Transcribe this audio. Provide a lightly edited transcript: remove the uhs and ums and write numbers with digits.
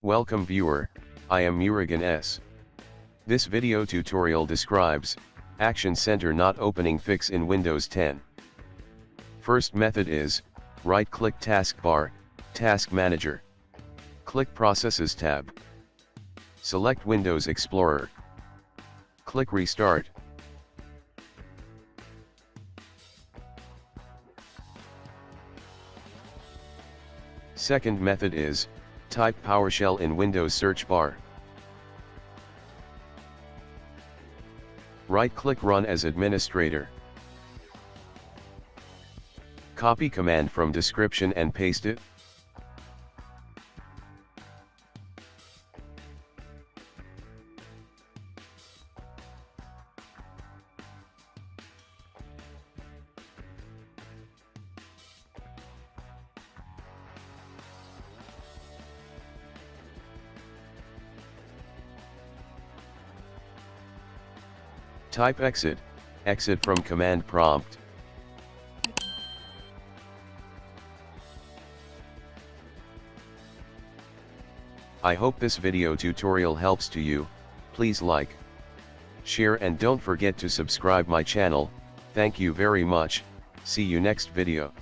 Welcome viewer, I am Murugan S. This video tutorial describes Action Center not opening fix in Windows 10. First method is, right-click Taskbar, Task Manager. Click Processes tab. Select Windows Explorer. Click Restart. Second method is, type PowerShell in Windows search bar. Right-click Run as administrator. Copy command from description and paste it. Type exit from command prompt. I hope this video tutorial helps to you. Please like, share and don't forget to subscribe my channel. Thank you very much. See you next video.